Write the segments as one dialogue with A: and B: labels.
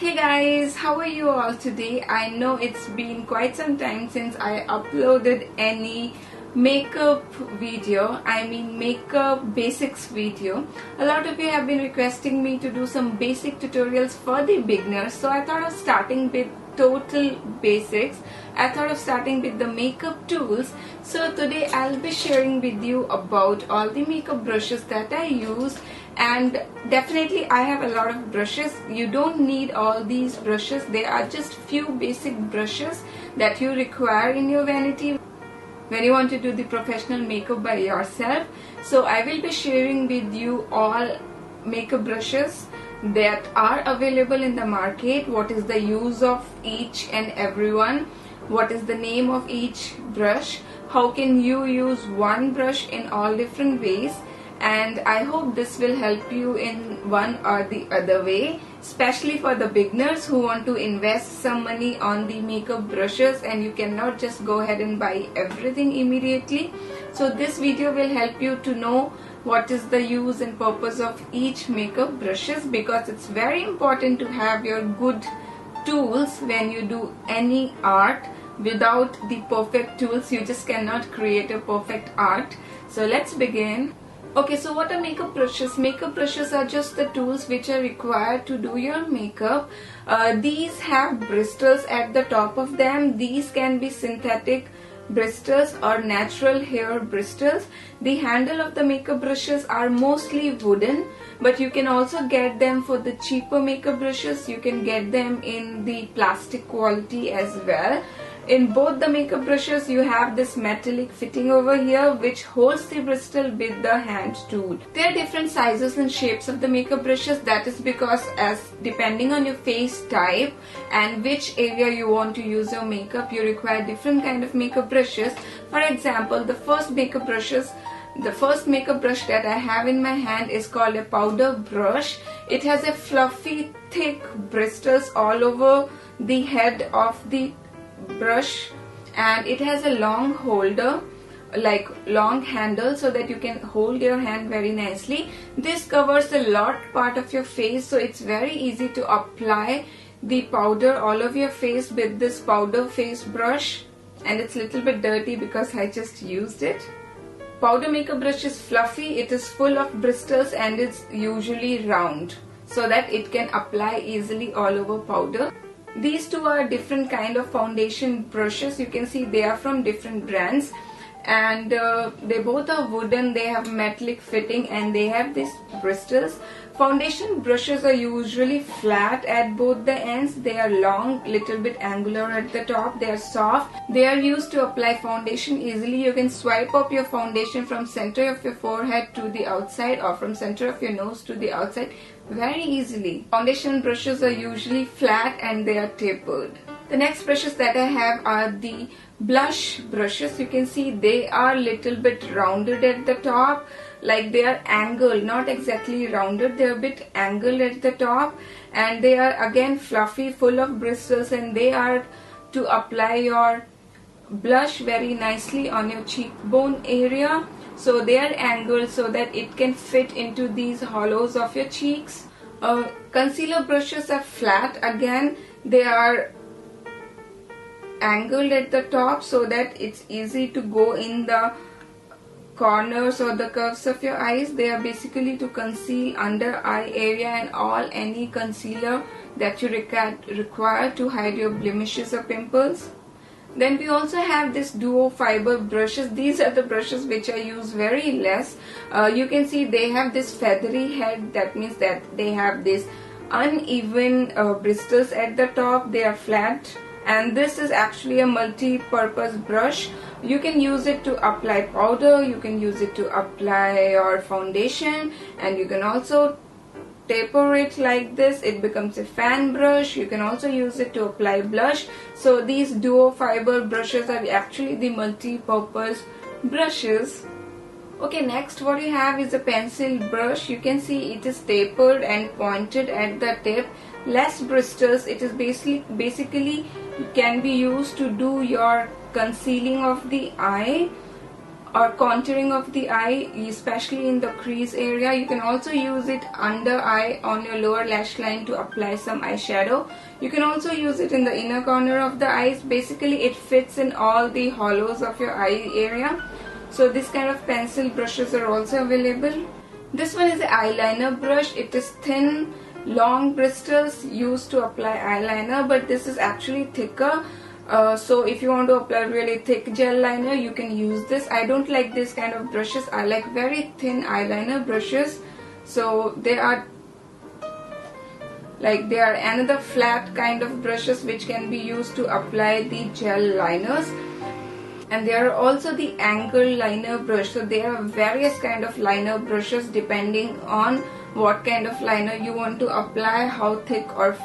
A: Hey guys, how are you all today? I know it's been quite some time since I uploaded any makeup video, makeup basics video. A lot of you have been requesting me to do some basic tutorials for the beginners, so I thought of starting with total basics. I thought of starting with the makeup tools. So today I'll be sharing with you about all the makeup brushes that I use, and definitely I have a lot of brushes. You don't need all these brushes. There are just few basic brushes that you require in your vanity when you want to do the professional makeup by yourself. So I will be sharing with you all makeup brushes that are available in the market, what is the use of each and every one, what is the name of each brush, how can you use one brush in all different ways, and I hope this will help you in one or the other way, especially for the beginners who want to invest some money on the makeup brushes and you cannot just go ahead and buy everything immediately. So this video will help you to know what is the use and purpose of each makeup brushes, because it's very important to have your good tools when you do any art. Without the perfect tools you just cannot create a perfect art. So let's begin. Okay, so what are makeup brushes? Makeup brushes are just the tools which are required to do your makeup. These have bristles at the top of them. These can be synthetic bristles or natural hair bristles. The handle of the makeup brushes are mostly wooden, but you can also get them for the cheaper makeup brushes. You can get them in the plastic quality as well. In both the makeup brushes you have this metallic fitting over here which holds the bristle with the hand tool. There are different sizes and shapes of the makeup brushes. That is because depending on your face type and which area you want to use your makeup, you require different kind of makeup brushes. For example, the first makeup brush that I have in my hand is called a powder brush. It has a fluffy thick bristles all over the head of the brush, and it has a long holder, like long handle, so that you can hold your hand very nicely. This covers a lot part of your face, so it's very easy to apply the powder all over your face with this powder face brush, and it's a little bit dirty because I just used it. Powder makeup brush is fluffy, it is full of bristles, and it's usually round so that it can apply easily all over powder. These two are different kind of foundation brushes. You can see they are from different brands, and they both are wooden, they have metallic fitting, and they have these bristles. Foundation brushes are usually flat at both the ends. They are long, little bit angular at the top. They are soft. They are used to apply foundation easily. You can swipe up your foundation from center of your forehead to the outside, or from center of your nose to the outside very easily. Foundation brushes are usually flat and they are tapered. The next brushes that I have are the blush brushes. You can see they are little bit rounded at the top, like they are angled, not exactly rounded, they are a bit angled at the top, and they are again fluffy, full of bristles, and they are to apply your blush very nicely on your cheekbone area. So they are angled so that it can fit into these hollows of your cheeks. Concealer brushes are flat, again they are angled at the top so that it's easy to go in the corners or the curves of your eyes. They are basically to conceal under eye area and any concealer that you require to hide your blemishes or pimples. Then we also have this duo fiber brushes. These are the brushes which I use very less. You can see they have this feathery head. That means that they have this uneven bristles at the top. They are flat, and this is actually a multi-purpose brush. You can use it to apply powder, you can use it to apply your foundation, and you can also taper it like this. It becomes a fan brush. You can also use it to apply blush. So these duo fiber brushes are actually the multi-purpose brushes. Okay, next what you have is a pencil brush. You can see it is tapered and pointed at the tip, less bristles. It is basically can be used to do your concealing of the eye or contouring of the eye, especially in the crease area. You can also use it under eye on your lower lash line to apply some eyeshadow. You can also use it in the inner corner of the eyes. Basically it fits in all the hollows of your eye area. So this kind of pencil brushes are also available. This one is an eyeliner brush. It is thin, long bristles used to apply eyeliner, but this is actually thicker. So if you want to apply really thick gel liner, you can use this. I don't like this kind of brushes. I like very thin eyeliner brushes. So they are another flat kind of brushes which can be used to apply the gel liners. And there are also the angle liner brush. So there are various kind of liner brushes depending on what kind of liner you want to apply, how thick or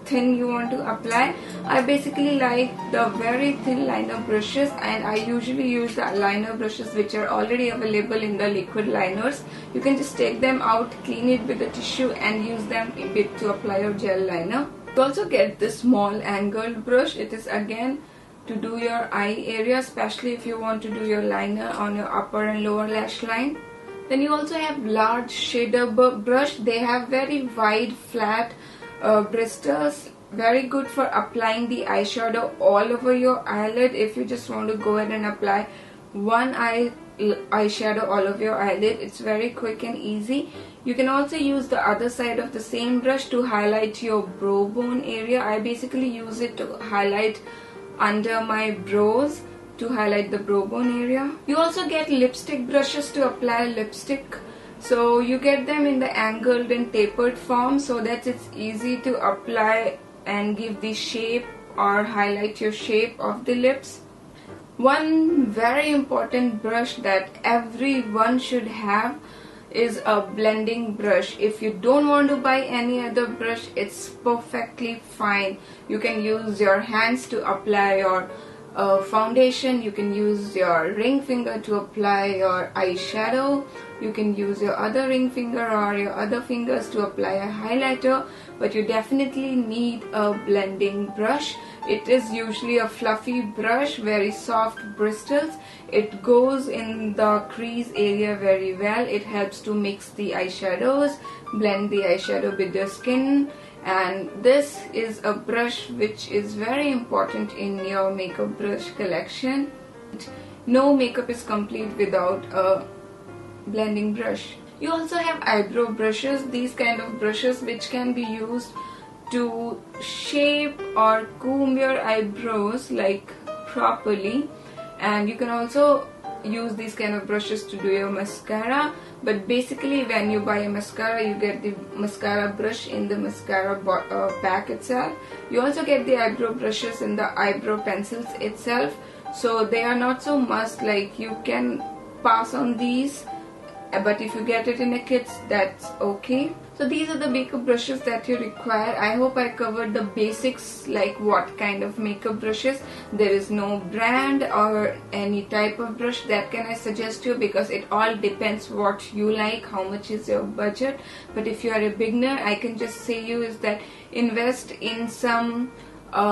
A: thin you want to apply. I basically like the very thin liner brushes, and I usually use the liner brushes which are already available in the liquid liners. You can just take them out, clean it with a tissue and use them a bit to apply your gel liner. You also get this small angled brush. It is again to do your eye area, especially if you want to do your liner on your upper and lower lash line. Then you also have large shader brush. They have very wide flat bristles, very good for applying the eyeshadow all over your eyelid. If you just want to go ahead and apply one eyeshadow all over your eyelid, it's very quick and easy. You can also use the other side of the same brush to highlight your brow bone area. I basically use it to highlight under my brows, to highlight the brow bone area. You also get lipstick brushes to apply lipstick. So you get them in the angled and tapered form, so that it's easy to apply and give the shape or highlight your shape of the lips. One very important brush that everyone should have is a blending brush. If you don't want to buy any other brush, it's perfectly fine. You can use your hands to apply your foundation. You can use your ring finger to apply your eyeshadow. You can use your other ring finger or your other fingers to apply a highlighter, but you definitely need a blending brush. It is usually a fluffy brush, very soft bristles. It goes in the crease area very well. It helps to mix the eyeshadows, blend the eyeshadow with your skin. And this is a brush which is very important in your makeup brush collection. No makeup is complete without a blending brush. You also have eyebrow brushes. These kind of brushes which can be used to shape or comb your eyebrows like properly. And you can also use these kind of brushes to do your mascara, but basically when you buy a mascara, you get the mascara brush in the mascara pack itself. You also get the eyebrow brushes in the eyebrow pencils itself, so they are not so must, like you can pass on these, but if you get it in a kit, that's okay. So these are the makeup brushes that you require. I hope I covered the basics, like what kind of makeup brushes. There is no brand or any type of brush that can I suggest you, because it all depends what you like, how much is your budget. But if you are a beginner, I can just say you is that invest in some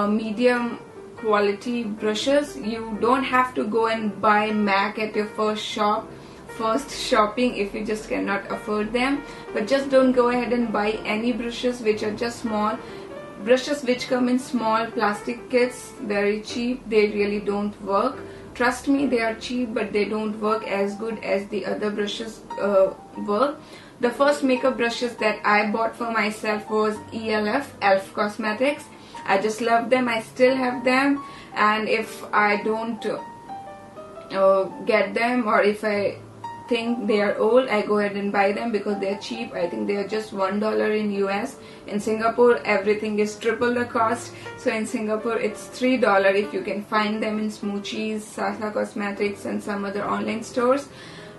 A: medium quality brushes. You don't have to go and buy MAC at your first shopping if you just cannot afford them, but just don't go ahead and buy any brushes which are just small. Brushes which come in small plastic kits, very cheap, they really don't work. Trust me, they are cheap, but they don't work as good as the other brushes work. The first makeup brushes that I bought for myself was ELF Cosmetics. I just love them. I still have them, and if I don't get them, or if I think they are old, I go ahead and buy them because they are cheap. I think they are just $1 in US. In Singapore everything is triple the cost, so in Singapore it's $3 if you can find them in Smoochies, Sasa Cosmetics and some other online stores.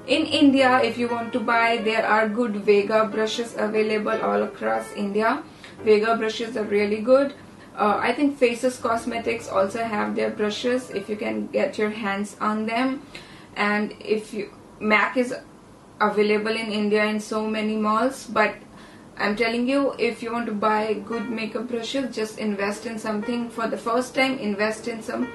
A: In India, if you want to buy, there are good Vega brushes available all across India. Vega brushes are really good. I think Faces Cosmetics also have their brushes if you can get your hands on them. And if you MAC is available in India in so many malls, but I'm telling you, if you want to buy good makeup brushes, just invest in something for the first time. Invest in some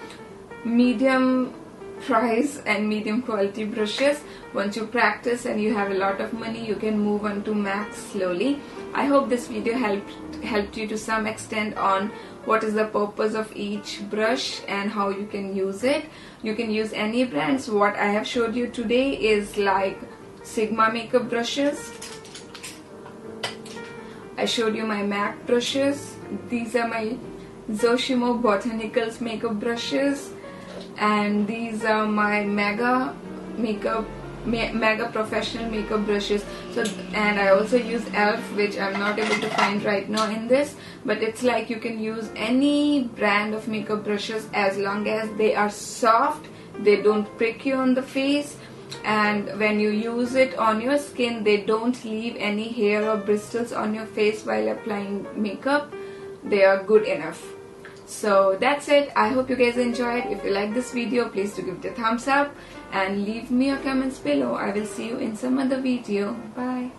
A: medium price and medium quality brushes. Once you practice and you have a lot of money, you can move on to MAC slowly. I hope this video helped you to some extent on what is the purpose of each brush and how you can use it. You can use any brands. What I have showed you today is like Sigma makeup brushes. I showed you my MAC brushes. These are my Zoshimo Botanicals makeup brushes, and these are my Mega Professional makeup brushes. So, and I also use ELF, which I'm not able to find right now in this, but it's like you can use any brand of makeup brushes as long as they are soft, they don't prick you on the face, and when you use it on your skin, they don't leave any hair or bristles on your face while applying makeup. They are good enough. So that's it. I hope you guys enjoyed. If you like this video, please do give it a thumbs up and leave me your comments below. I will see you in some other video. Bye.